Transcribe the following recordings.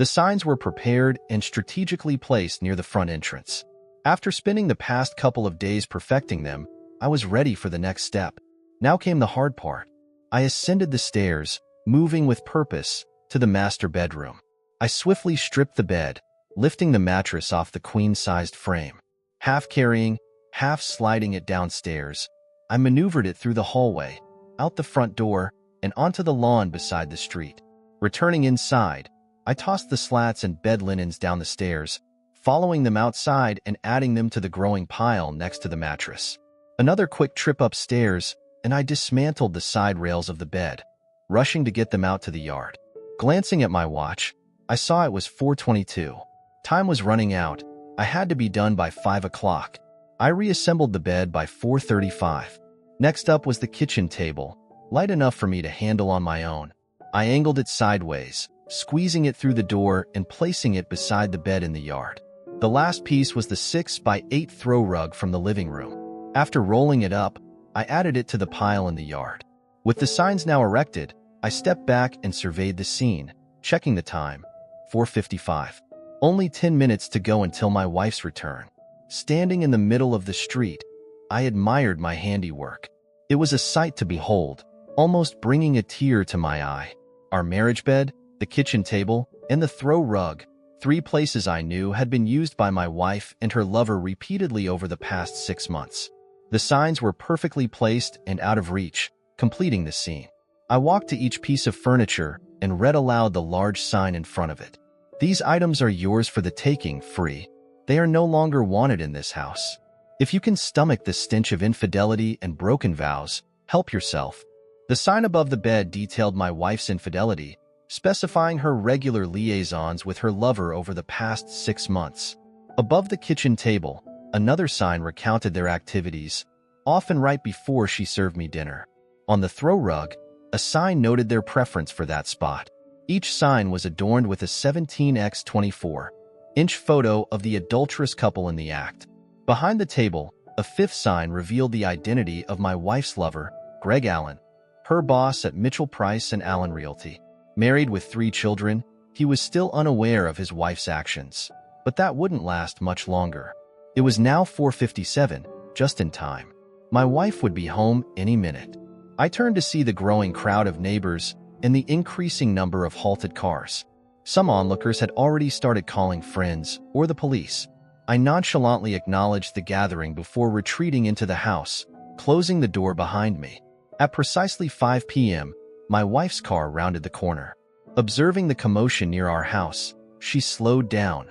The signs were prepared and strategically placed near the front entrance. After spending the past couple of days perfecting them, I was ready for the next step. Now came the hard part. I ascended the stairs, moving with purpose, to the master bedroom. I swiftly stripped the bed, lifting the mattress off the queen-sized frame. Half carrying, half sliding it downstairs, I maneuvered it through the hallway, out the front door, and onto the lawn beside the street. Returning inside, I tossed the slats and bed linens down the stairs, following them outside and adding them to the growing pile next to the mattress. Another quick trip upstairs, and I dismantled the side rails of the bed, rushing to get them out to the yard. Glancing at my watch, I saw it was 4:22. Time was running out. I had to be done by 5 o'clock. I reassembled the bed by 4:35. Next up was the kitchen table, light enough for me to handle on my own. I angled it sideways, squeezing it through the door and placing it beside the bed in the yard. The last piece was the 6x8 throw rug from the living room. After rolling it up, I added it to the pile in the yard. With the signs now erected, I stepped back and surveyed the scene, checking the time. 4:55. Only 10 minutes to go until my wife's return. Standing in the middle of the street, I admired my handiwork. It was a sight to behold, almost bringing a tear to my eye. Our marriage bed, the kitchen table, and the throw rug, 3 places I knew had been used by my wife and her lover repeatedly over the past 6 months. The signs were perfectly placed and out of reach, completing the scene. I walked to each piece of furniture and read aloud the large sign in front of it. These items are yours for the taking, free. They are no longer wanted in this house. If you can stomach the stench of infidelity and broken vows, help yourself. The sign above the bed detailed my wife's infidelity, specifying her regular liaisons with her lover over the past 6 months. Above the kitchen table, another sign recounted their activities, often right before she served me dinner. On the throw rug, a sign noted their preference for that spot. Each sign was adorned with a 17x24-inch photo of the adulterous couple in the act. Behind the table, a 5th sign revealed the identity of my wife's lover, Greg Allen, her boss at Mitchell Price and Allen Realty. Married with 3 children, he was still unaware of his wife's actions. But that wouldn't last much longer. It was now 4:57, just in time. My wife would be home any minute. I turned to see the growing crowd of neighbors and the increasing number of halted cars. Some onlookers had already started calling friends or the police. I nonchalantly acknowledged the gathering before retreating into the house, closing the door behind me. At precisely 5 p.m., my wife's car rounded the corner. Observing the commotion near our house, she slowed down,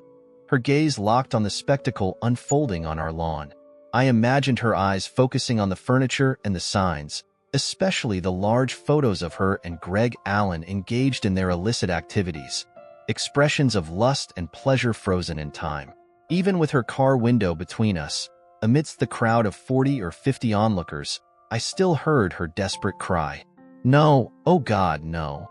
her gaze locked on the spectacle unfolding on our lawn. I imagined her eyes focusing on the furniture and the signs, especially the large photos of her and Greg Allen engaged in their illicit activities, expressions of lust and pleasure frozen in time. Even with her car window between us, amidst the crowd of 40 or 50 onlookers, I still heard her desperate cry, "No, oh God, no."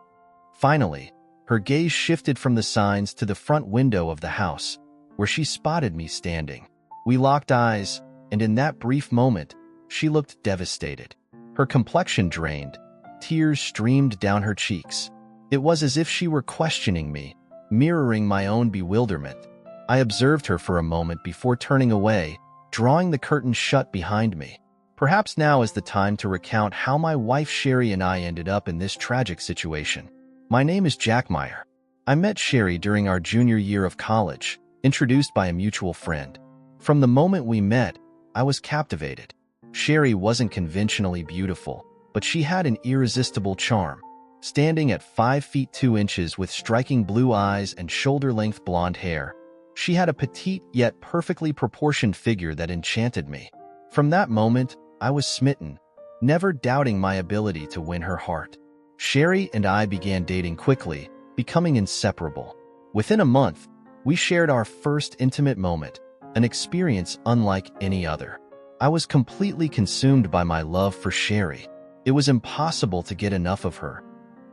Finally, her gaze shifted from the signs to the front window of the house, where she spotted me standing. We locked eyes, and in that brief moment, she looked devastated. Her complexion drained, tears streamed down her cheeks. It was as if she were questioning me, mirroring my own bewilderment. I observed her for a moment before turning away, drawing the curtain shut behind me. Perhaps now is the time to recount how my wife Sherry and I ended up in this tragic situation. My name is Jack Meyer. I met Sherry during our junior year of college, introduced by a mutual friend. From the moment we met, I was captivated. Sherry wasn't conventionally beautiful, but she had an irresistible charm. Standing at 5 feet 2 inches with striking blue eyes and shoulder-length blonde hair, she had a petite yet perfectly proportioned figure that enchanted me. From that moment, I was smitten, never doubting my ability to win her heart. Sherry and I began dating quickly, becoming inseparable. Within a month, we shared our first intimate moment, an experience unlike any other. I was completely consumed by my love for Sherry. It was impossible to get enough of her.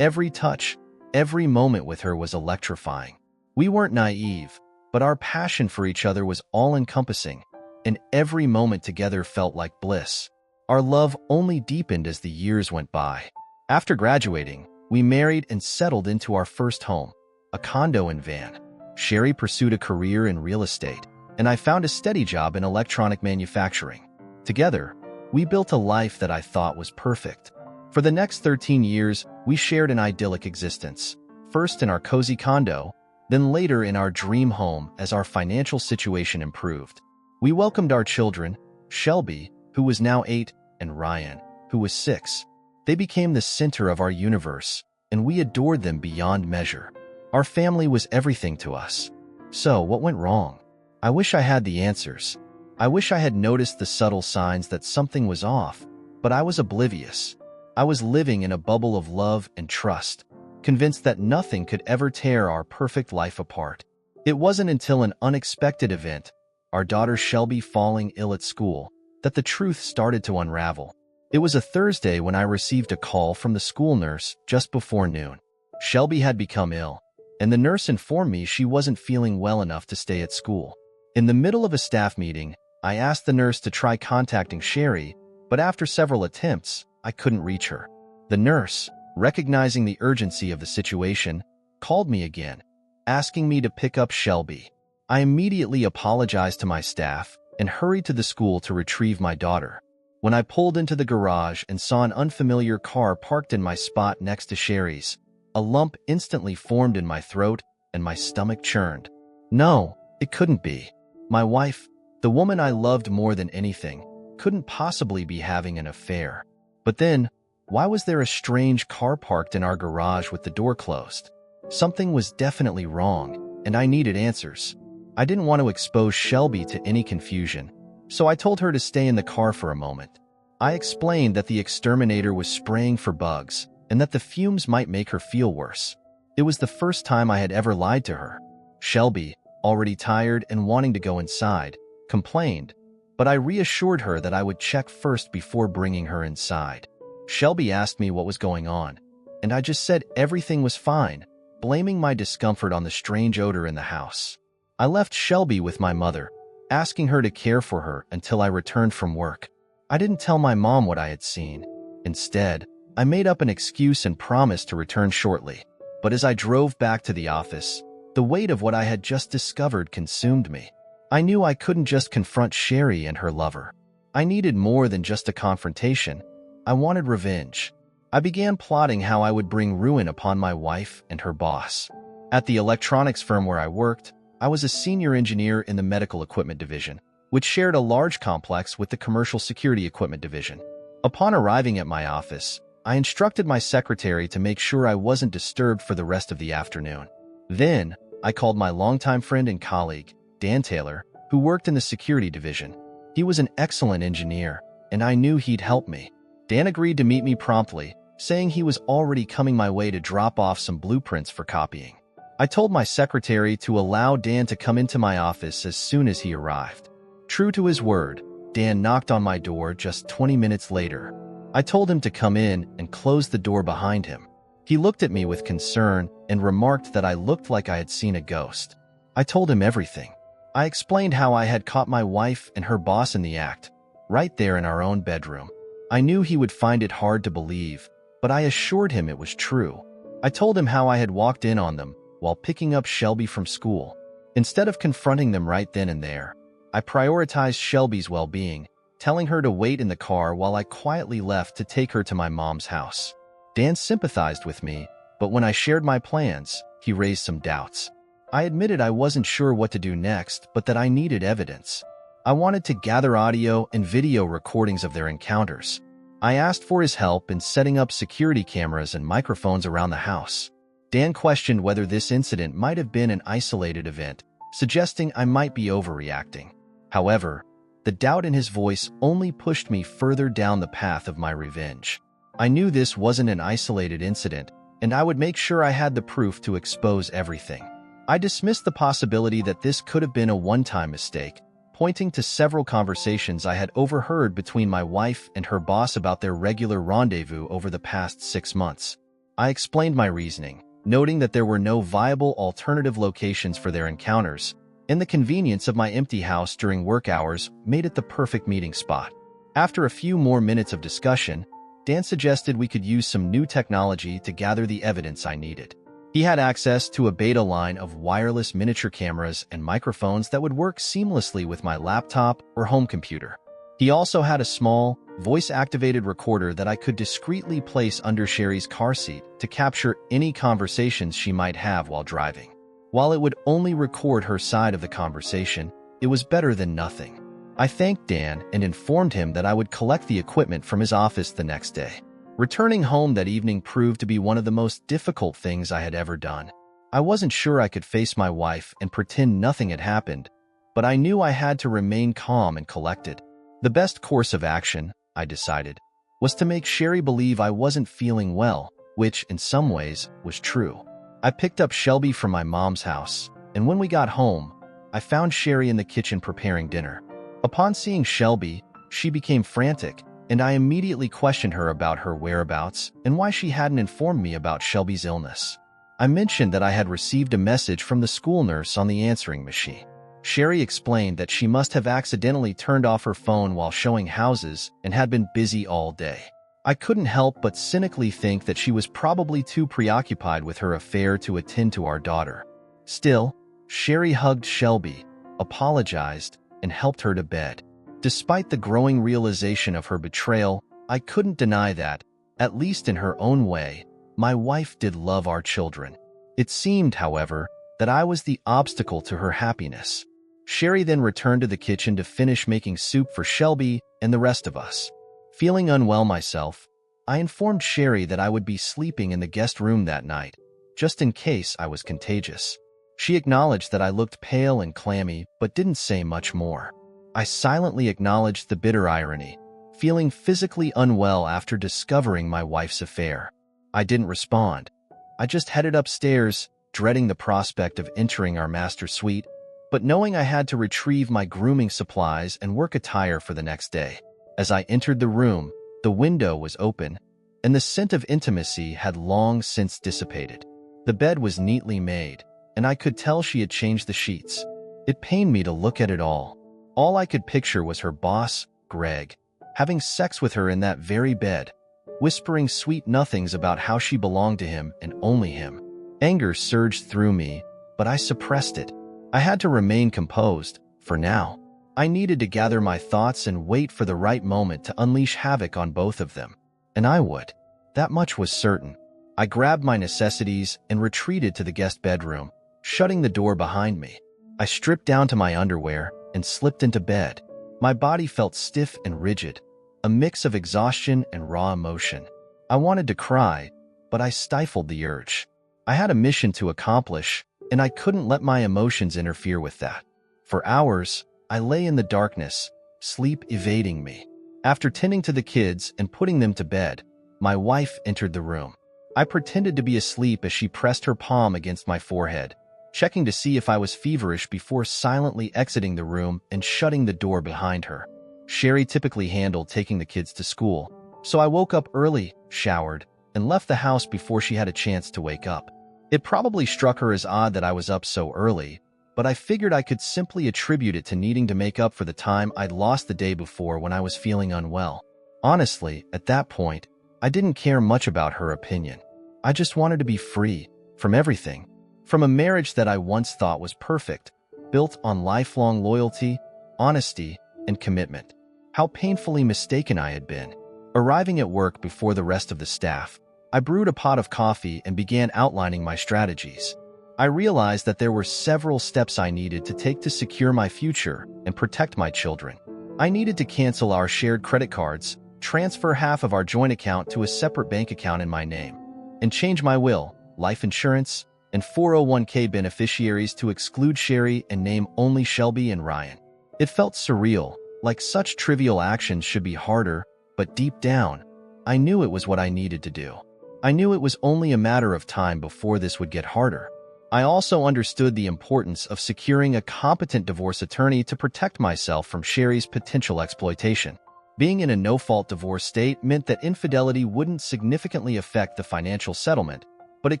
Every touch, every moment with her was electrifying. We weren't naive, but our passion for each other was all-encompassing, and every moment together felt like bliss. Our love only deepened as the years went by. After graduating, we married and settled into our first home. a condo and van. Sherry pursued a career in real estate, and I found a steady job in electronic manufacturing. Together, we built a life that I thought was perfect. For the next 13 years, we shared an idyllic existence, first in our cozy condo, then later in our dream home as our financial situation improved. We welcomed our children, Shelby, who was now 8, and Ryan, who was 6. They became the center of our universe, and we adored them beyond measure. Our family was everything to us. So, what went wrong? I wish I had the answers. I wish I had noticed the subtle signs that something was off, but I was oblivious. I was living in a bubble of love and trust, convinced that nothing could ever tear our perfect life apart. It wasn't until an unexpected event, our daughter Shelby falling ill at school, that the truth started to unravel. It was a Thursday when I received a call from the school nurse just before noon. Shelby had become ill, and the nurse informed me she wasn't feeling well enough to stay at school. In the middle of a staff meeting, I asked the nurse to try contacting Sherry, but after several attempts, I couldn't reach her. The nurse, recognizing the urgency of the situation, called me again, asking me to pick up Shelby. I immediately apologized to my staff and hurried to the school to retrieve my daughter. When I pulled into the garage and saw an unfamiliar car parked in my spot next to Sherry's, a lump instantly formed in my throat and my stomach churned. No, it couldn't be. My wife, the woman I loved more than anything, couldn't possibly be having an affair. But then, why was there a strange car parked in our garage with the door closed? Something was definitely wrong, and I needed answers. I didn't want to expose Shelby to any confusion, so I told her to stay in the car for a moment. I explained that the exterminator was spraying for bugs, and that the fumes might make her feel worse. It was the first time I had ever lied to her. Shelby, already tired and wanting to go inside, complained, but I reassured her that I would check first before bringing her inside. Shelby asked me what was going on, and I just said everything was fine, blaming my discomfort on the strange odor in the house. I left Shelby with my mother, asking her to care for her until I returned from work. I didn't tell my mom what I had seen. Instead, I made up an excuse and promised to return shortly. But as I drove back to the office, the weight of what I had just discovered consumed me. I knew I couldn't just confront Sherry and her lover. I needed more than just a confrontation. I wanted revenge. I began plotting how I would bring ruin upon my wife and her boss. At the electronics firm where I worked, I was a senior engineer in the medical equipment division, which shared a large complex with the commercial security equipment division. Upon arriving at my office, I instructed my secretary to make sure I wasn't disturbed for the rest of the afternoon. Then, I called my longtime friend and colleague, Dan Taylor, who worked in the security division. He was an excellent engineer, and I knew he'd help me. Dan agreed to meet me promptly, saying he was already coming my way to drop off some blueprints for copying. I told my secretary to allow Dan to come into my office as soon as he arrived. True to his word, Dan knocked on my door just 20 minutes later. I told him to come in and close the door behind him. He looked at me with concern and remarked that I looked like I had seen a ghost. I told him everything. I explained how I had caught my wife and her boss in the act, right there in our own bedroom. I knew he would find it hard to believe, but I assured him it was true. I told him how I had walked in on them while picking up Shelby from school. Instead of confronting them right then and there, I prioritized Shelby's well-being, telling her to wait in the car while I quietly left to take her to my mom's house. Dan sympathized with me, but when I shared my plans, he raised some doubts. I admitted I wasn't sure what to do next, but that I needed evidence. I wanted to gather audio and video recordings of their encounters. I asked for his help in setting up security cameras and microphones around the house. Dan questioned whether this incident might have been an isolated event, suggesting I might be overreacting. However, the doubt in his voice only pushed me further down the path of my revenge. I knew this wasn't an isolated incident, and I would make sure I had the proof to expose everything. I dismissed the possibility that this could have been a one-time mistake, pointing to several conversations I had overheard between my wife and her boss about their regular rendezvous over the past 6 months. I explained my reasoning, noting that there were no viable alternative locations for their encounters, and the convenience of my empty house during work hours made it the perfect meeting spot. After a few more minutes of discussion, Dan suggested we could use some new technology to gather the evidence I needed. He had access to a beta line of wireless miniature cameras and microphones that would work seamlessly with my laptop or home computer. He also had a small, voice-activated recorder that I could discreetly place under Sherry's car seat to capture any conversations she might have while driving. While it would only record her side of the conversation, it was better than nothing. I thanked Dan and informed him that I would collect the equipment from his office the next day. Returning home that evening proved to be one of the most difficult things I had ever done. I wasn't sure I could face my wife and pretend nothing had happened, but I knew I had to remain calm and collected. The best course of action, I decided, was to make Sherry believe I wasn't feeling well, which, in some ways, was true. I picked up Shelby from my mom's house, and when we got home, I found Sherry in the kitchen preparing dinner. Upon seeing Shelby, she became frantic, and I immediately questioned her about her whereabouts and why she hadn't informed me about Shelby's illness. I mentioned that I had received a message from the school nurse on the answering machine. Sherry explained that she must have accidentally turned off her phone while showing houses and had been busy all day. I couldn't help but cynically think that she was probably too preoccupied with her affair to attend to our daughter. Still, Sherry hugged Shelby, apologized, and helped her to bed. Despite the growing realization of her betrayal, I couldn't deny that, at least in her own way, my wife did love our children. It seemed, however, that I was the obstacle to her happiness. Sherry then returned to the kitchen to finish making soup for Shelby and the rest of us. Feeling unwell myself, I informed Sherry that I would be sleeping in the guest room that night, just in case I was contagious. She acknowledged that I looked pale and clammy, but didn't say much more. I silently acknowledged the bitter irony, feeling physically unwell after discovering my wife's affair. I didn't respond. I just headed upstairs, dreading the prospect of entering our master suite, but knowing I had to retrieve my grooming supplies and work attire for the next day. As I entered the room, the window was open, and the scent of intimacy had long since dissipated. The bed was neatly made, and I could tell she had changed the sheets. It pained me to look at it all. All I could picture was her boss, Greg, having sex with her in that very bed, whispering sweet nothings about how she belonged to him and only him. Anger surged through me, but I suppressed it. I had to remain composed, for now. I needed to gather my thoughts and wait for the right moment to unleash havoc on both of them. And I would. That much was certain. I grabbed my necessities and retreated to the guest bedroom, shutting the door behind me. I stripped down to my underwear and slipped into bed. My body felt stiff and rigid, a mix of exhaustion and raw emotion. I wanted to cry, but I stifled the urge. I had a mission to accomplish, and I couldn't let my emotions interfere with that. For hours, I lay in the darkness, sleep evading me. After tending to the kids and putting them to bed, my wife entered the room. I pretended to be asleep as she pressed her palm against my forehead, checking to see if I was feverish before silently exiting the room and shutting the door behind her. Sherry typically handled taking the kids to school, so I woke up early, showered, and left the house before she had a chance to wake up. It probably struck her as odd that I was up so early, but I figured I could simply attribute it to needing to make up for the time I'd lost the day before when I was feeling unwell. Honestly, at that point, I didn't care much about her opinion. I just wanted to be free from everything. From a marriage that I once thought was perfect, built on lifelong loyalty, honesty, and commitment. How painfully mistaken I had been. Arriving at work before the rest of the staff, I brewed a pot of coffee and began outlining my strategies. I realized that there were several steps I needed to take to secure my future and protect my children. I needed to cancel our shared credit cards, transfer half of our joint account to a separate bank account in my name, and change my will, life insurance, and 401k beneficiaries to exclude Sherry and name only Shelby and Ryan. It felt surreal, like such trivial actions should be harder, but deep down, I knew it was what I needed to do. I knew it was only a matter of time before this would get harder. I also understood the importance of securing a competent divorce attorney to protect myself from Sherry's potential exploitation. Being in a no-fault divorce state meant that infidelity wouldn't significantly affect the financial settlement, but it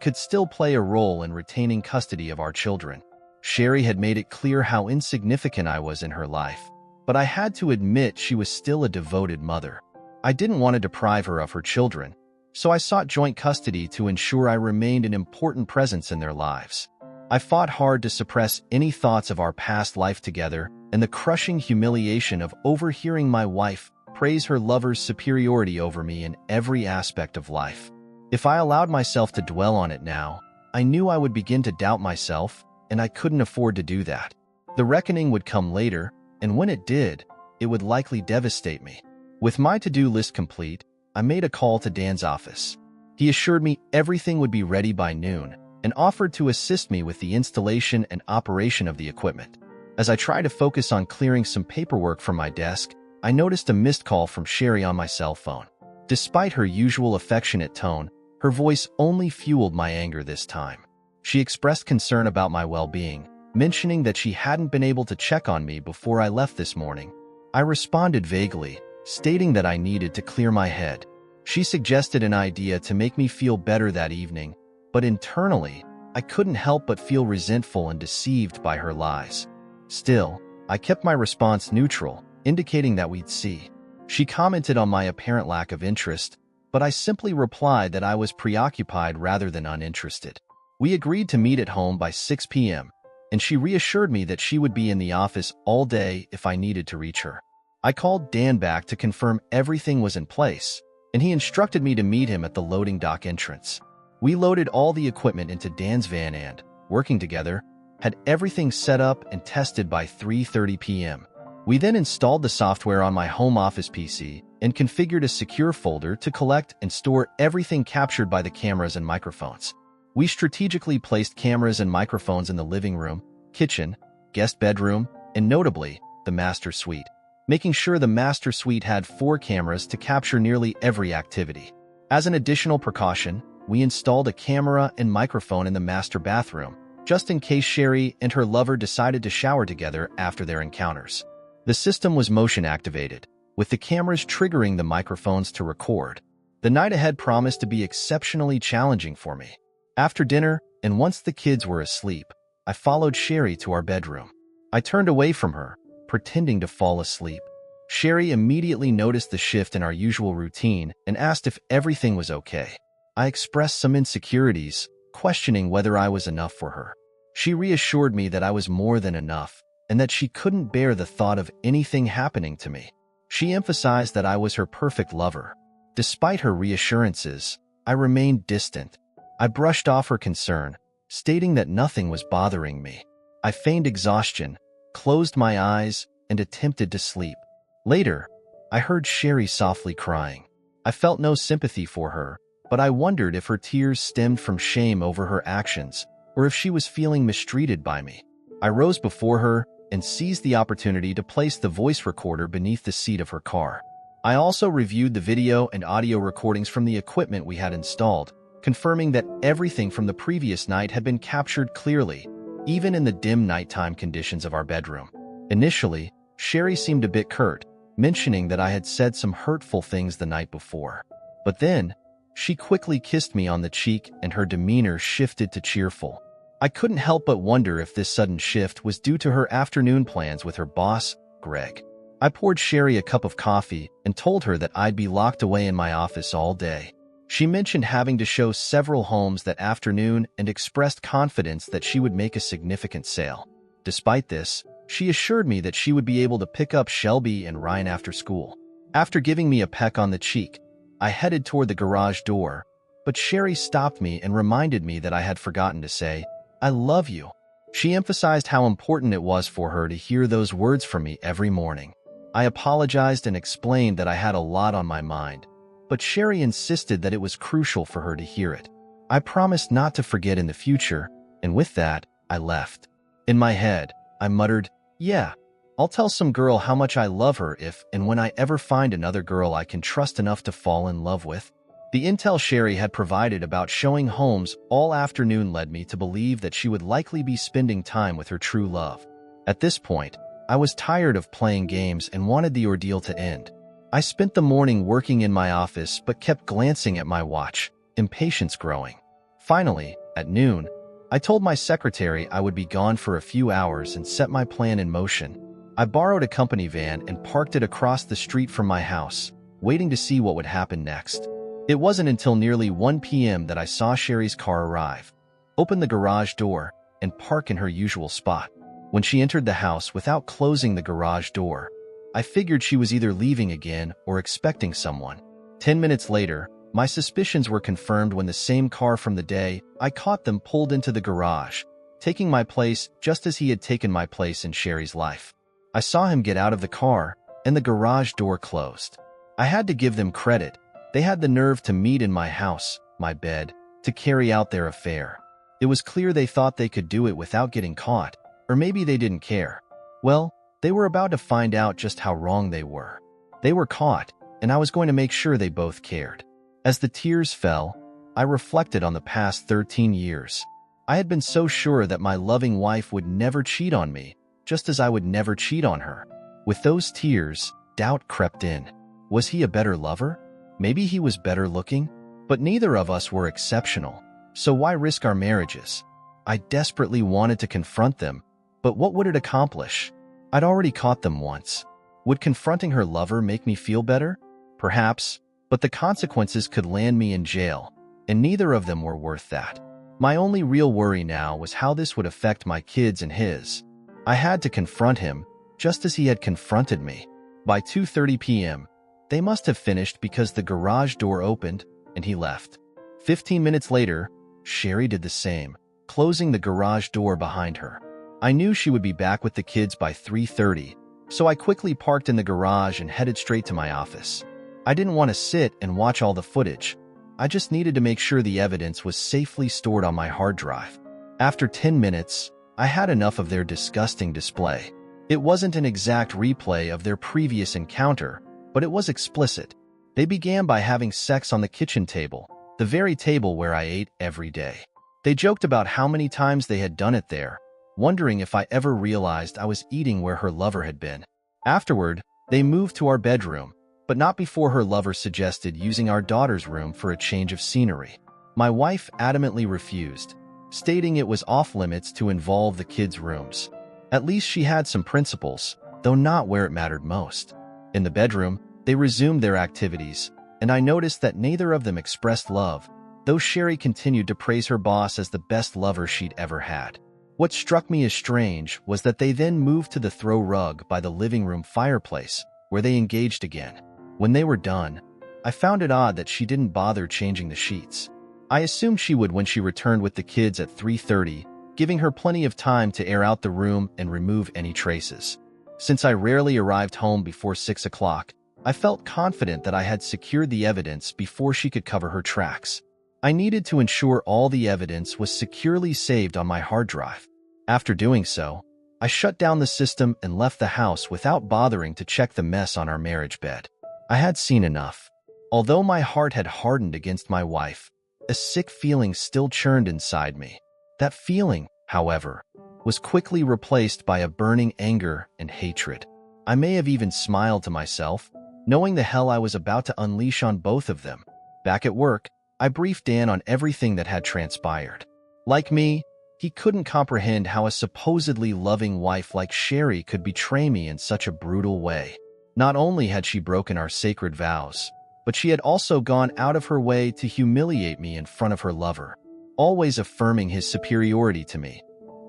could still play a role in retaining custody of our children. Sherry had made it clear how insignificant I was in her life, but I had to admit she was still a devoted mother. I didn't want to deprive her of her children, so I sought joint custody to ensure I remained an important presence in their lives. I fought hard to suppress any thoughts of our past life together and the crushing humiliation of overhearing my wife praise her lover's superiority over me in every aspect of life. If I allowed myself to dwell on it now, I knew I would begin to doubt myself, and I couldn't afford to do that. The reckoning would come later, and when it did, it would likely devastate me. With my to-do list complete, I made a call to Dan's office. He assured me everything would be ready by noon and offered to assist me with the installation and operation of the equipment. As I tried to focus on clearing some paperwork from my desk, I noticed a missed call from Sherry on my cell phone. Despite her usual affectionate tone, her voice only fueled my anger this time. She expressed concern about my well-being, mentioning that she hadn't been able to check on me before I left this morning. I responded vaguely, stating that I needed to clear my head. She suggested an idea to make me feel better that evening, but internally, I couldn't help but feel resentful and deceived by her lies. Still, I kept my response neutral, indicating that we'd see. She commented on my apparent lack of interest, but I simply replied that I was preoccupied rather than uninterested. We agreed to meet at home by 6 p.m., and she reassured me that she would be in the office all day if I needed to reach her. I called Dan back to confirm everything was in place, and he instructed me to meet him at the loading dock entrance. We loaded all the equipment into Dan's van and, working together, had everything set up and tested by 3:30 p.m. We then installed the software on my home office PC and configured a secure folder to collect and store everything captured by the cameras and microphones. We strategically placed cameras and microphones in the living room, kitchen, guest bedroom, and notably, the master suite, making sure the master suite had 4 cameras to capture nearly every activity. As an additional precaution, we installed a camera and microphone in the master bathroom, just in case Sherry and her lover decided to shower together after their encounters. The system was motion-activated, with the cameras triggering the microphones to record. The night ahead promised to be exceptionally challenging for me. After dinner, and once the kids were asleep, I followed Sherry to our bedroom. I turned away from her, pretending to fall asleep. Sherry immediately noticed the shift in our usual routine and asked if everything was okay. I expressed some insecurities, questioning whether I was enough for her. She reassured me that I was more than enough, and that she couldn't bear the thought of anything happening to me. She emphasized that I was her perfect lover. Despite her reassurances, I remained distant. I brushed off her concern, stating that nothing was bothering me. I feigned exhaustion, closed my eyes, and attempted to sleep. Later, I heard Sherry softly crying. I felt no sympathy for her, but I wondered if her tears stemmed from shame over her actions, or if she was feeling mistreated by me. I rose before her and seized the opportunity to place the voice recorder beneath the seat of her car. I also reviewed the video and audio recordings from the equipment we had installed, confirming that everything from the previous night had been captured clearly, even in the dim nighttime conditions of our bedroom. Initially, Sherry seemed a bit curt, mentioning that I had said some hurtful things the night before. But then, she quickly kissed me on the cheek and her demeanor shifted to cheerful. I couldn't help but wonder if this sudden shift was due to her afternoon plans with her boss, Greg. I poured Sherry a cup of coffee and told her that I'd be locked away in my office all day. She mentioned having to show several homes that afternoon and expressed confidence that she would make a significant sale. Despite this, she assured me that she would be able to pick up Shelby and Ryan after school. After giving me a peck on the cheek, I headed toward the garage door, but Sherry stopped me and reminded me that I had forgotten to say, "I love you." She emphasized how important it was for her to hear those words from me every morning. I apologized and explained that I had a lot on my mind, but Sherry insisted that it was crucial for her to hear it. I promised not to forget in the future, and with that, I left. In my head, I muttered, "Yeah, I'll tell some girl how much I love her if and when I ever find another girl I can trust enough to fall in love with." The intel Sherry had provided about showing homes all afternoon led me to believe that she would likely be spending time with her true love. At this point, I was tired of playing games and wanted the ordeal to end. I spent the morning working in my office but kept glancing at my watch, impatience growing. Finally, at noon, I told my secretary I would be gone for a few hours and set my plan in motion. I borrowed a company van and parked it across the street from my house, waiting to see what would happen next. It wasn't until nearly 1 p.m. that I saw Sherry's car arrive, open the garage door, and park in her usual spot. When she entered the house without closing the garage door, I figured she was either leaving again or expecting someone. 10 minutes later, my suspicions were confirmed when the same car from the day I caught them pulled into the garage, taking my place just as he had taken my place in Sherry's life. I saw him get out of the car, and the garage door closed. I had to give them credit. They had the nerve to meet in my house, my bed, to carry out their affair. It was clear they thought they could do it without getting caught, or maybe they didn't care. Well, they were about to find out just how wrong they were. They were caught, and I was going to make sure they both cared. As the tears fell, I reflected on the past 13 years. I had been so sure that my loving wife would never cheat on me, just as I would never cheat on her. With those tears, doubt crept in. Was he a better lover? Maybe he was better looking? But neither of us were exceptional. So why risk our marriages? I desperately wanted to confront them, but what would it accomplish? I'd already caught them once. Would confronting her lover make me feel better? Perhaps, but the consequences could land me in jail, and neither of them were worth that. My only real worry now was how this would affect my kids and his. I had to confront him, just as he had confronted me. By 2:30 p.m., they must have finished because the garage door opened and he left. 15 minutes later, Sherry did the same, closing the garage door behind her. I knew she would be back with the kids by 3:30, so I quickly parked in the garage and headed straight to my office. I didn't want to sit and watch all the footage. I just needed to make sure the evidence was safely stored on my hard drive. After 10 minutes, I had enough of their disgusting display. It wasn't an exact replay of their previous encounter, but it was explicit. They began by having sex on the kitchen table, the very table where I ate every day. They joked about how many times they had done it there, wondering if I ever realized I was eating where her lover had been. Afterward, they moved to our bedroom, but not before her lover suggested using our daughter's room for a change of scenery. My wife adamantly refused, stating it was off-limits to involve the kids' rooms. At least she had some principles, though not where it mattered most. In the bedroom, they resumed their activities, and I noticed that neither of them expressed love, though Sherry continued to praise her boss as the best lover she'd ever had. What struck me as strange was that they then moved to the throw rug by the living room fireplace, where they engaged again. When they were done, I found it odd that she didn't bother changing the sheets. I assumed she would when she returned with the kids at 3:30, giving her plenty of time to air out the room and remove any traces. Since I rarely arrived home before 6 o'clock, I felt confident that I had secured the evidence before she could cover her tracks. I needed to ensure all the evidence was securely saved on my hard drive. After doing so, I shut down the system and left the house without bothering to check the mess on our marriage bed. I had seen enough. Although my heart had hardened against my wife, a sick feeling still churned inside me. That feeling, however, was quickly replaced by a burning anger and hatred. I may have even smiled to myself, knowing the hell I was about to unleash on both of them. Back at work, I briefed Dan on everything that had transpired. Like me, he couldn't comprehend how a supposedly loving wife like Sherry could betray me in such a brutal way. Not only had she broken our sacred vows, but she had also gone out of her way to humiliate me in front of her lover, always affirming his superiority to me.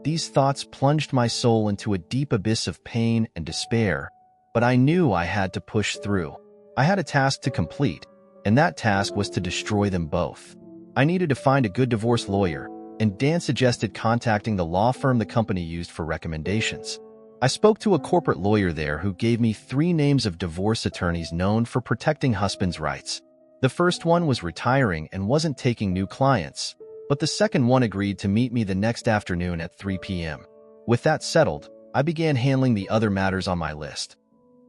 These thoughts plunged my soul into a deep abyss of pain and despair, but I knew I had to push through. I had a task to complete, and that task was to destroy them both. I needed to find a good divorce lawyer, and Dan suggested contacting the law firm the company used for recommendations. I spoke to a corporate lawyer there who gave me 3 names of divorce attorneys known for protecting husbands' rights. The first one was retiring and wasn't taking new clients, but the second one agreed to meet me the next afternoon at 3 p.m. With that settled, I began handling the other matters on my list: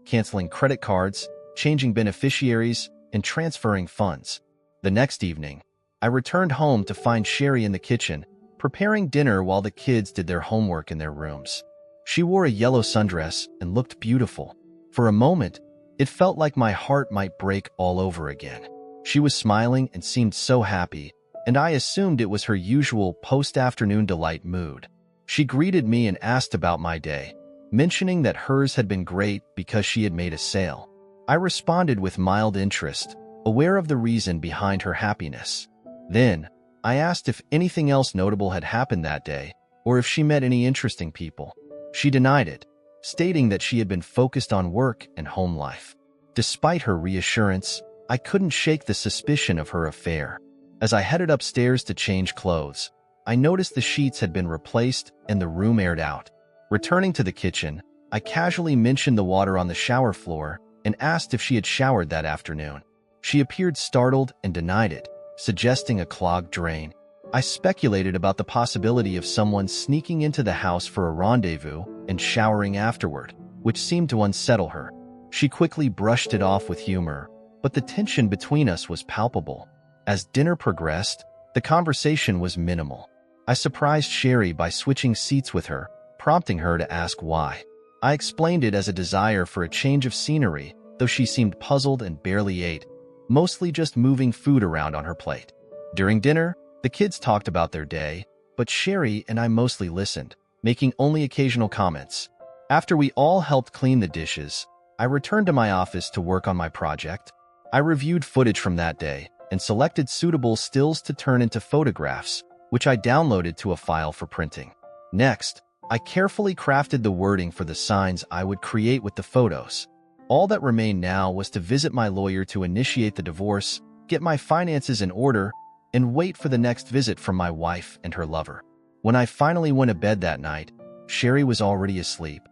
canceling credit cards, changing beneficiaries, and transferring funds. The next evening, I returned home to find Sherry in the kitchen, preparing dinner while the kids did their homework in their rooms. She wore a yellow sundress and looked beautiful. For a moment, it felt like my heart might break all over again. She was smiling and seemed so happy, and I assumed it was her usual post-afternoon delight mood. She greeted me and asked about my day, mentioning that hers had been great because she had made a sale. I responded with mild interest, aware of the reason behind her happiness. Then, I asked if anything else notable had happened that day, or if she met any interesting people. She denied it, stating that she had been focused on work and home life. Despite her reassurance, I couldn't shake the suspicion of her affair. As I headed upstairs to change clothes, I noticed the sheets had been replaced and the room aired out. Returning to the kitchen, I casually mentioned the water on the shower floor and asked if she had showered that afternoon. She appeared startled and denied it, suggesting a clogged drain. I speculated about the possibility of someone sneaking into the house for a rendezvous and showering afterward, which seemed to unsettle her. She quickly brushed it off with humor, but the tension between us was palpable. As dinner progressed, the conversation was minimal. I surprised Sherry by switching seats with her, prompting her to ask why. I explained it as a desire for a change of scenery, though she seemed puzzled and barely ate, mostly just moving food around on her plate. During dinner, the kids talked about their day, but Sherry and I mostly listened, making only occasional comments. After we all helped clean the dishes, I returned to my office to work on my project. I reviewed footage from that day and selected suitable stills to turn into photographs, which I downloaded to a file for printing. Next, I carefully crafted the wording for the signs I would create with the photos. All that remained now was to visit my lawyer to initiate the divorce, get my finances in order, and wait for the next visit from my wife and her lover. When I finally went to bed that night, Sherry was already asleep,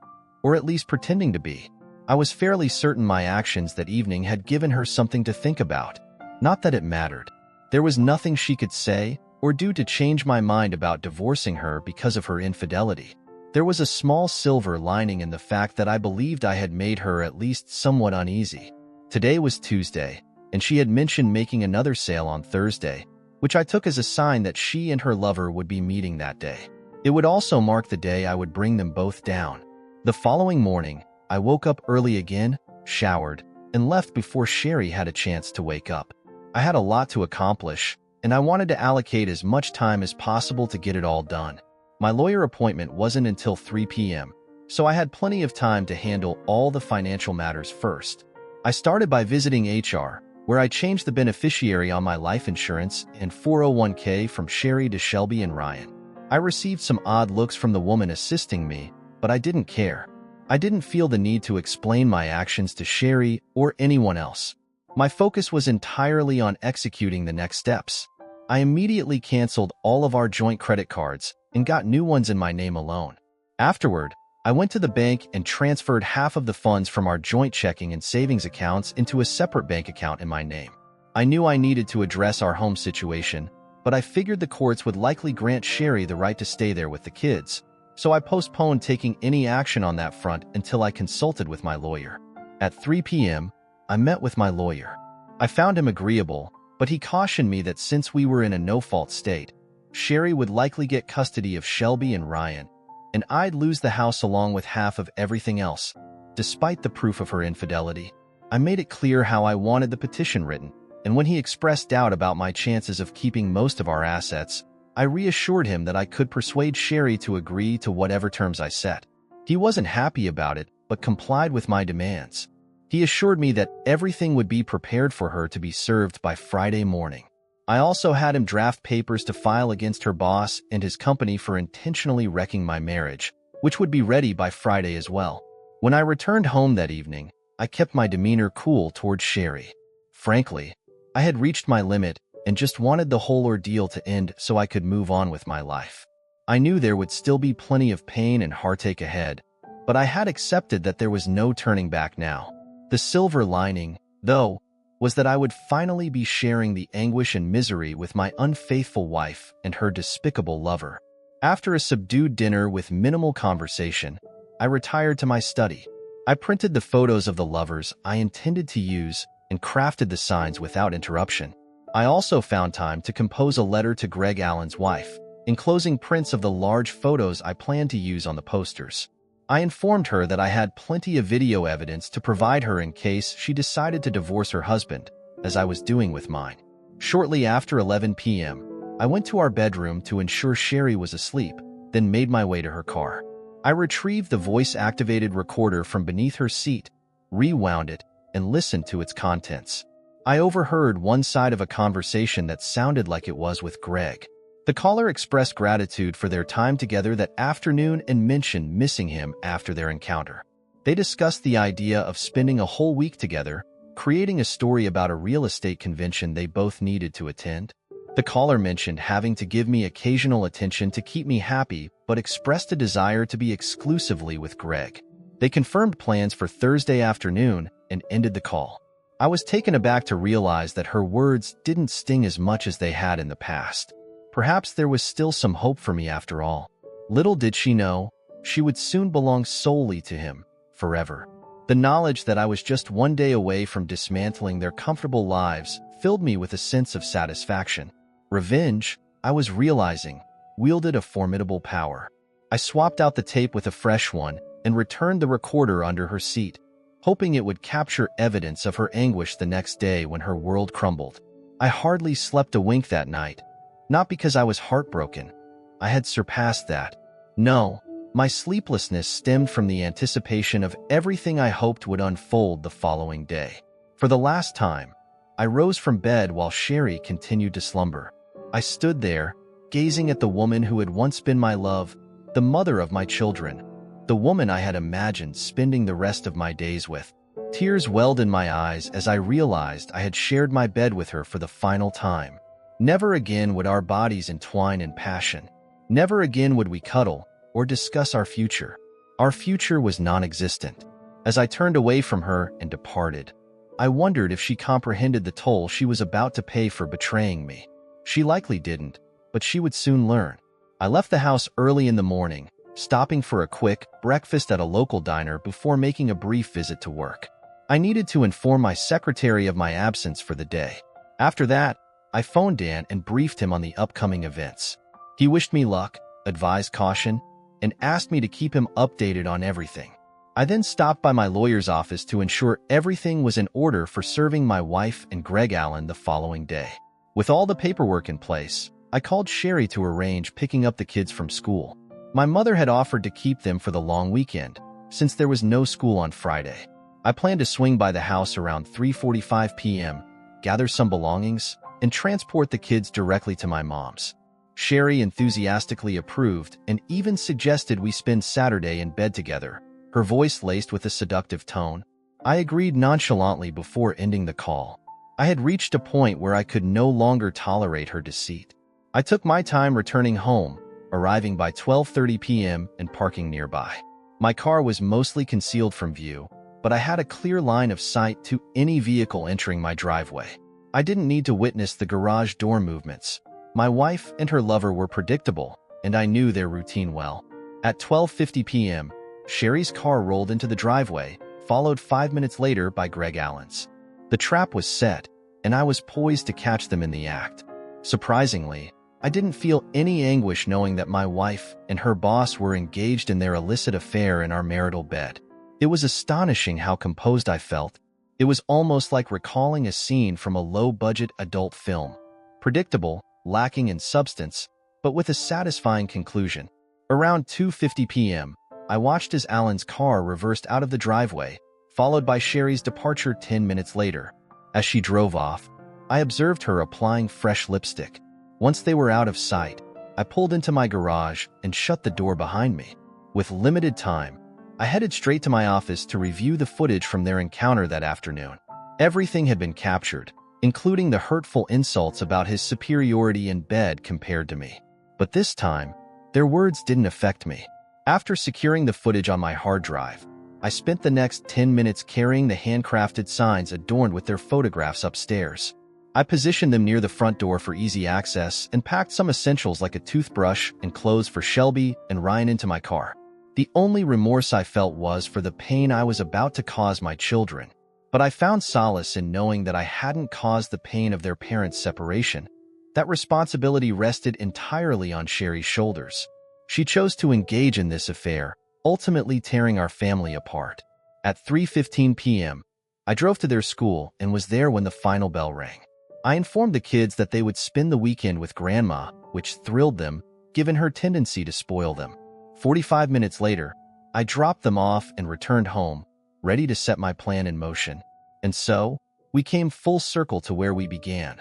or at least pretending to be. I was fairly certain my actions that evening had given her something to think about. Not that it mattered. There was nothing she could say or do to change my mind about divorcing her because of her infidelity. There was a small silver lining in the fact that I believed I had made her at least somewhat uneasy. Today was Tuesday, and she had mentioned making another sale on Thursday, which I took as a sign that she and her lover would be meeting that day. It would also mark the day I would bring them both down. The following morning, I woke up early again, showered, and left before Sherry had a chance to wake up. I had a lot to accomplish, and I wanted to allocate as much time as possible to get it all done. My lawyer appointment wasn't until 3 p.m., so I had plenty of time to handle all the financial matters first. I started by visiting HR, where I changed the beneficiary on my life insurance and 401k from Sherry to Shelby and Ryan. I received some odd looks from the woman assisting me, but I didn't care. I didn't feel the need to explain my actions to Sherry or anyone else. My focus was entirely on executing the next steps. I immediately canceled all of our joint credit cards and got new ones in my name alone. Afterward, I went to the bank and transferred half of the funds from our joint checking and savings accounts into a separate bank account in my name. I knew I needed to address our home situation, but I figured the courts would likely grant Sherry the right to stay there with the kids, so I postponed taking any action on that front until I consulted with my lawyer. At 3 p.m., I met with my lawyer. I found him agreeable, but he cautioned me that since we were in a no-fault state, Sherry would likely get custody of Shelby and Ryan, and I'd lose the house along with half of everything else. Despite the proof of her infidelity, I made it clear how I wanted the petition written, and when he expressed doubt about my chances of keeping most of our assets, I reassured him that I could persuade Sherry to agree to whatever terms I set. He wasn't happy about it, but complied with my demands. He assured me that everything would be prepared for her to be served by Friday morning. I also had him draft papers to file against her boss and his company for intentionally wrecking my marriage, which would be ready by Friday as well. When I returned home that evening, I kept my demeanor cool towards Sherry. Frankly, I had reached my limit and just wanted the whole ordeal to end so I could move on with my life. I knew there would still be plenty of pain and heartache ahead, but I had accepted that there was no turning back now. The silver lining, though, was that I would finally be sharing the anguish and misery with my unfaithful wife and her despicable lover. After a subdued dinner with minimal conversation, I retired to my study. I printed the photos of the lovers I intended to use and crafted the signs without interruption. I also found time to compose a letter to Greg Allen's wife, enclosing prints of the large photos I planned to use on the posters. I informed her that I had plenty of video evidence to provide her in case she decided to divorce her husband, as I was doing with mine. Shortly after 11 p.m., I went to our bedroom to ensure Sherry was asleep, then made my way to her car. I retrieved the voice-activated recorder from beneath her seat, rewound it, and listened to its contents. I overheard one side of a conversation that sounded like it was with Greg. The caller expressed gratitude for their time together that afternoon and mentioned missing him after their encounter. They discussed the idea of spending a whole week together, creating a story about a real estate convention they both needed to attend. The caller mentioned having to give me occasional attention to keep me happy, but expressed a desire to be exclusively with Greg. They confirmed plans for Thursday afternoon and ended the call. I was taken aback to realize that her words didn't sting as much as they had in the past. Perhaps there was still some hope for me after all. Little did she know, she would soon belong solely to him, forever. The knowledge that I was just one day away from dismantling their comfortable lives filled me with a sense of satisfaction. Revenge, I was realizing, wielded a formidable power. I swapped out the tape with a fresh one and returned the recorder under her seat, hoping it would capture evidence of her anguish the next day when her world crumbled. I hardly slept a wink that night. Not because I was heartbroken. I had surpassed that. No, my sleeplessness stemmed from the anticipation of everything I hoped would unfold the following day. For the last time, I rose from bed while Sherry continued to slumber. I stood there, gazing at the woman who had once been my love, the mother of my children, the woman I had imagined spending the rest of my days with. Tears welled in my eyes as I realized I had shared my bed with her for the final time. Never again would our bodies entwine in passion. Never again would we cuddle or discuss our future. Our future was non-existent. As I turned away from her and departed, I wondered if she comprehended the toll she was about to pay for betraying me. She likely didn't, but she would soon learn. I left the house early in the morning, stopping for a quick breakfast at a local diner before making a brief visit to work. I needed to inform my secretary of my absence for the day. After that, I phoned Dan and briefed him on the upcoming events. He wished me luck, advised caution, and asked me to keep him updated on everything. I then stopped by my lawyer's office to ensure everything was in order for serving my wife and Greg Allen the following day. With all the paperwork in place, I called Sherry to arrange picking up the kids from school. My mother had offered to keep them for the long weekend, since there was no school on Friday. I planned to swing by the house around 3:45 p.m., gather some belongings, and transport the kids directly to my mom's. Sherry enthusiastically approved and even suggested we spend Saturday in bed together, her voice laced with a seductive tone. I agreed nonchalantly before ending the call. I had reached a point where I could no longer tolerate her deceit. I took my time returning home, arriving by 12:30 p.m. and parking nearby. My car was mostly concealed from view, but I had a clear line of sight to any vehicle entering my driveway. I didn't need to witness the garage door movements. My wife and her lover were predictable, and I knew their routine well. At 12:50 p.m., Sherry's car rolled into the driveway, followed 5 minutes later by Greg Allen's. The trap was set, and I was poised to catch them in the act. Surprisingly, I didn't feel any anguish knowing that my wife and her boss were engaged in their illicit affair in our marital bed. It was astonishing how composed I felt. It was almost like recalling a scene from a low-budget adult film. Predictable, lacking in substance, but with a satisfying conclusion. Around 2:50 p.m., I watched as Alan's car reversed out of the driveway, followed by Sherry's departure 10 minutes later. As she drove off, I observed her applying fresh lipstick. Once they were out of sight, I pulled into my garage and shut the door behind me. With limited time, I headed straight to my office to review the footage from their encounter that afternoon. Everything had been captured, including the hurtful insults about his superiority in bed compared to me. But this time, their words didn't affect me. After securing the footage on my hard drive, I spent the next 10 minutes carrying the handcrafted signs adorned with their photographs upstairs. I positioned them near the front door for easy access and packed some essentials like a toothbrush and clothes for Shelby and Ryan into my car. The only remorse I felt was for the pain I was about to cause my children, but I found solace in knowing that I hadn't caused the pain of their parents' separation. That responsibility rested entirely on Sherry's shoulders. She chose to engage in this affair, ultimately tearing our family apart. At 3:15 p.m., I drove to their school and was there when the final bell rang. I informed the kids that they would spend the weekend with Grandma, which thrilled them, given her tendency to spoil them. 45 minutes later, I dropped them off and returned home, ready to set my plan in motion. And so, We came full circle to where we began.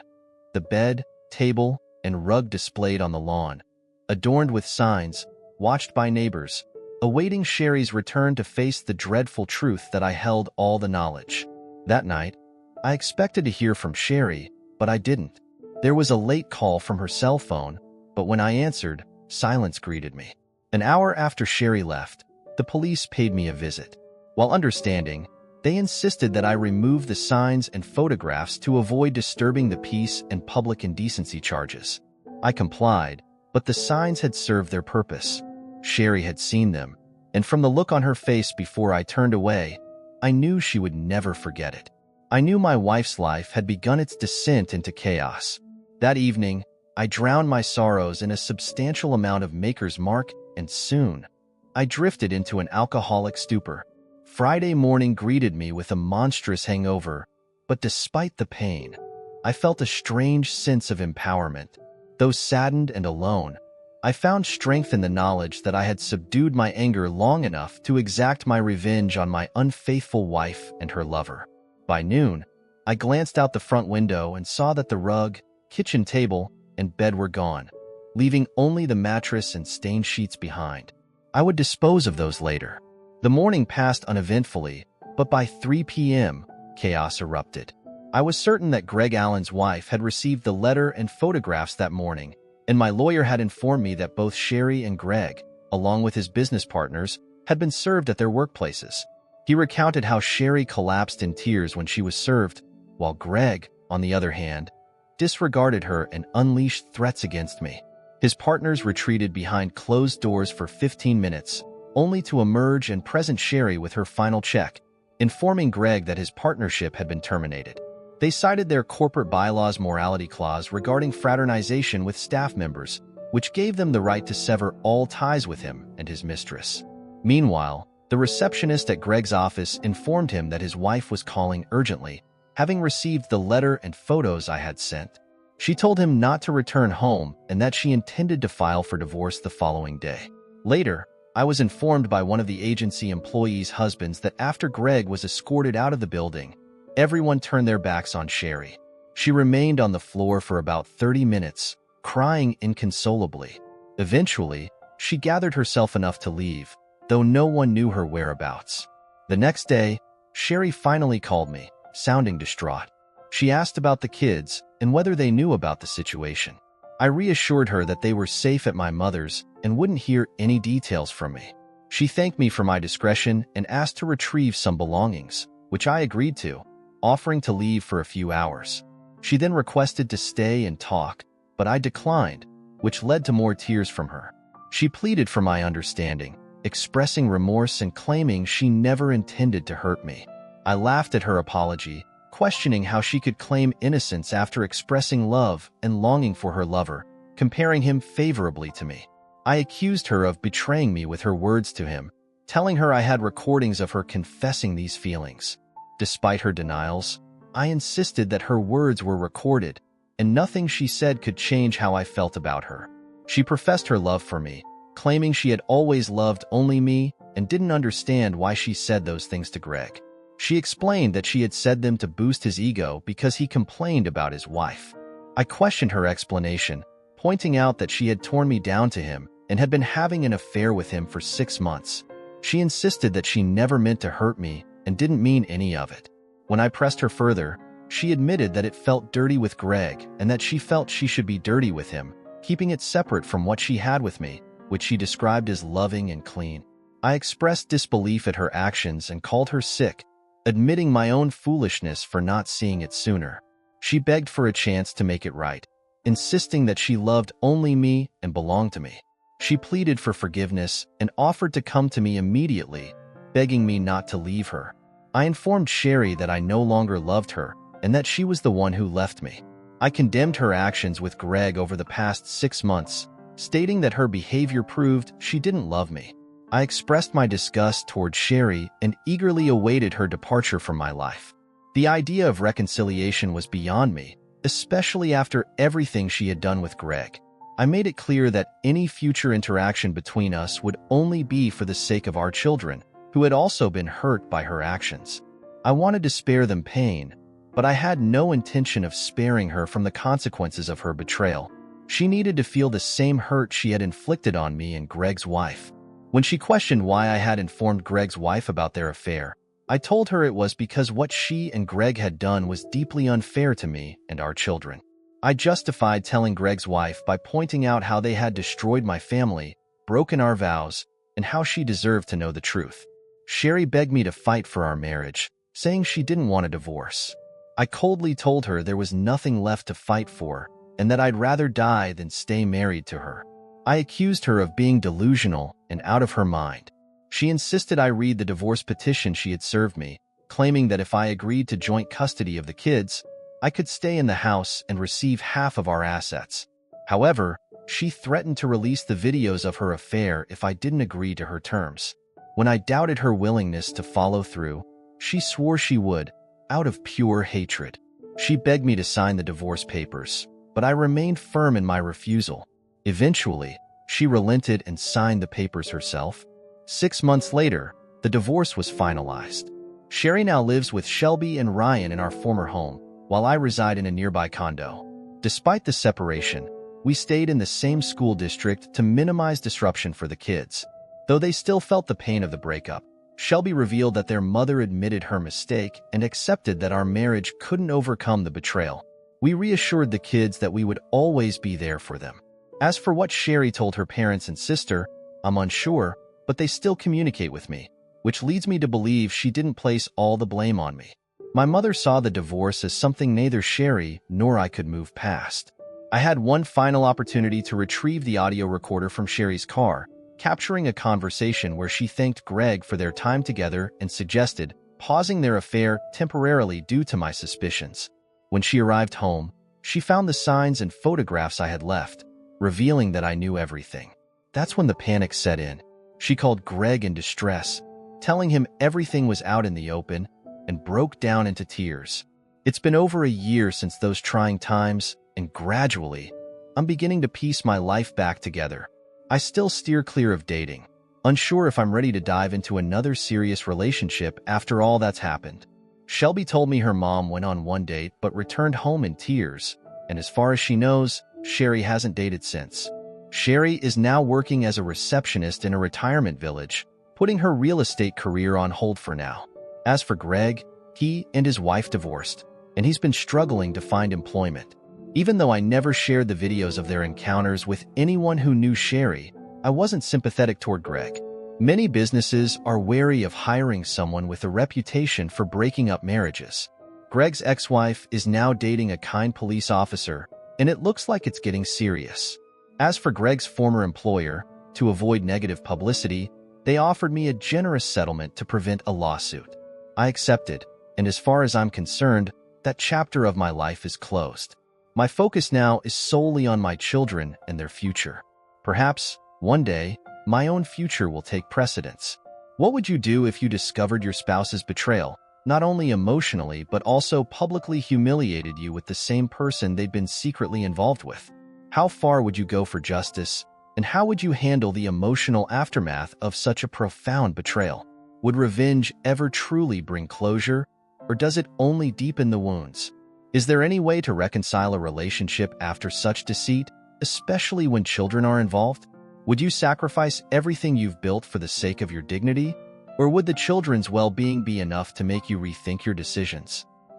The bed, table, and rug displayed on the lawn, adorned with signs, watched by neighbors, awaiting Sherry's return to face the dreadful truth that I held all the knowledge. That night, I expected to hear from Sherry, but I didn't. There was a late call from her cell phone, but when I answered, silence greeted me. An hour after Sherry left, the police paid me a visit. While understanding, they insisted that I remove the signs and photographs to avoid disturbing the peace and public indecency charges. I complied, but the signs had served their purpose. Sherry had seen them, and from the look on her face before I turned away, I knew she would never forget it. I knew my wife's life had begun its descent into chaos. That evening, I drowned my sorrows in a substantial amount of Maker's Mark, and soon, I drifted into an alcoholic stupor. Friday morning greeted me with a monstrous hangover, but despite the pain, I felt a strange sense of empowerment. Though saddened and alone, I found strength in the knowledge that I had subdued my anger long enough to exact my revenge on my unfaithful wife and her lover. By noon, I glanced out the front window and saw that the rug, kitchen table, and bed were gone, leaving only the mattress and stained sheets behind. I would dispose of those later. The morning passed uneventfully, but by 3 p.m., chaos erupted. I was certain that Greg Allen's wife had received the letter and photographs that morning, and my lawyer had informed me that both Sherry and Greg, along with his business partners, had been served at their workplaces. He recounted how Sherry collapsed in tears when she was served, while Greg, on the other hand, disregarded her and unleashed threats against me. His partners retreated behind closed doors for 15 minutes, only to emerge and present Sherry with her final check, informing Greg that his partnership had been terminated. They cited their corporate bylaws morality clause regarding fraternization with staff members, which gave them the right to sever all ties with him and his mistress. Meanwhile, the receptionist at Greg's office informed him that his wife was calling urgently, having received the letter and photos I had sent. She told him not to return home and that she intended to file for divorce the following day. Later, I was informed by one of the agency employees' husbands that after Greg was escorted out of the building, everyone turned their backs on Sherry. She remained on the floor for about 30 minutes, crying inconsolably. Eventually, she gathered herself enough to leave, though no one knew her whereabouts. The next day, Sherry finally called me, sounding distraught. She asked about the kids and whether they knew about the situation. I reassured her that they were safe at my mother's and wouldn't hear any details from me. She thanked me for my discretion and asked to retrieve some belongings, which I agreed to, offering to leave for a few hours. She then requested to stay and talk, but I declined, which led to more tears from her. She pleaded for my understanding, expressing remorse and claiming she never intended to hurt me. I laughed at her apology, questioning how she could claim innocence after expressing love and longing for her lover, comparing him favorably to me. I accused her of betraying me with her words to him, telling her I had recordings of her confessing these feelings. Despite her denials, I insisted that her words were recorded, and nothing she said could change how I felt about her. She professed her love for me, claiming she had always loved only me and didn't understand why she said those things to Greg. She explained that she had said them to boost his ego because he complained about his wife. I questioned her explanation, pointing out that she had torn me down to him and had been having an affair with him for 6 months. She insisted that she never meant to hurt me and didn't mean any of it. When I pressed her further, she admitted that it felt dirty with Greg and that she felt she should be dirty with him, keeping it separate from what she had with me, which she described as loving and clean. I expressed disbelief at her actions and called her sick, admitting my own foolishness for not seeing it sooner. She begged for a chance to make it right, insisting that she loved only me and belonged to me. She pleaded for forgiveness and offered to come to me immediately, begging me not to leave her. I informed Sherry that I no longer loved her and that she was the one who left me. I condemned her actions with Greg over the past 6 months, stating that her behavior proved she didn't love me. I expressed my disgust toward Sherry and eagerly awaited her departure from my life. The idea of reconciliation was beyond me, especially after everything she had done with Greg. I made it clear that any future interaction between us would only be for the sake of our children, who had also been hurt by her actions. I wanted to spare them pain, but I had no intention of sparing her from the consequences of her betrayal. She needed to feel the same hurt she had inflicted on me and Greg's wife. When she questioned why I had informed Greg's wife about their affair, I told her it was because what she and Greg had done was deeply unfair to me and our children. I justified telling Greg's wife by pointing out how they had destroyed my family, broken our vows, and how she deserved to know the truth. Sherry begged me to fight for our marriage, saying she didn't want a divorce. I coldly told her there was nothing left to fight for, and that I'd rather die than stay married to her. I accused her of being delusional and out of her mind. She insisted I read the divorce petition she had served me, claiming that if I agreed to joint custody of the kids, I could stay in the house and receive half of our assets. However, she threatened to release the videos of her affair if I didn't agree to her terms. When I doubted her willingness to follow through, she swore she would, out of pure hatred. She begged me to sign the divorce papers, but I remained firm in my refusal. Eventually, she relented and signed the papers herself. 6 months later, the divorce was finalized. Sherry now lives with Shelby and Ryan in our former home, while I reside in a nearby condo. Despite the separation, we stayed in the same school district to minimize disruption for the kids. Though they still felt the pain of the breakup, Shelby revealed that their mother admitted her mistake and accepted that our marriage couldn't overcome the betrayal. We reassured the kids that we would always be there for them. As for what Sherry told her parents and sister, I'm unsure, but they still communicate with me, which leads me to believe she didn't place all the blame on me. My mother saw the divorce as something neither Sherry nor I could move past. I had one final opportunity to retrieve the audio recorder from Sherry's car, capturing a conversation where she thanked Greg for their time together and suggested pausing their affair temporarily due to my suspicions. When she arrived home, she found the signs and photographs I had left, revealing that I knew everything. That's when the panic set in. She called Greg in distress, telling him everything was out in the open, and broke down into tears. It's been over a year since those trying times, and gradually, I'm beginning to piece my life back together. I still steer clear of dating, unsure if I'm ready to dive into another serious relationship after all that's happened. Shelby told me her mom went on one date but returned home in tears, and as far as she knows, Sherry hasn't dated since. Sherry is now working as a receptionist in a retirement village, putting her real estate career on hold for now. As for Greg, he and his wife divorced, and he's been struggling to find employment. Even though I never shared the videos of their encounters with anyone who knew Sherry, I wasn't sympathetic toward Greg. Many businesses are wary of hiring someone with a reputation for breaking up marriages. Greg's ex-wife is now dating a kind police officer, and it looks like it's getting serious. As for Greg's former employer, to avoid negative publicity, they offered me a generous settlement to prevent a lawsuit. I accepted, and as far as I'm concerned, that chapter of my life is closed. My focus now is solely on my children and their future. Perhaps, one day, my own future will take precedence. What would you do if you discovered your spouse's betrayal, not only emotionally but also publicly humiliated you with the same person they'd been secretly involved with? How far would you go for justice, and how would you handle the emotional aftermath of such a profound betrayal? Would revenge ever truly bring closure, or does it only deepen the wounds? Is there any way to reconcile a relationship after such deceit, especially when children are involved? Would you sacrifice everything you've built for the sake of your dignity? Or would the children's well-being be enough to make you rethink your decisions?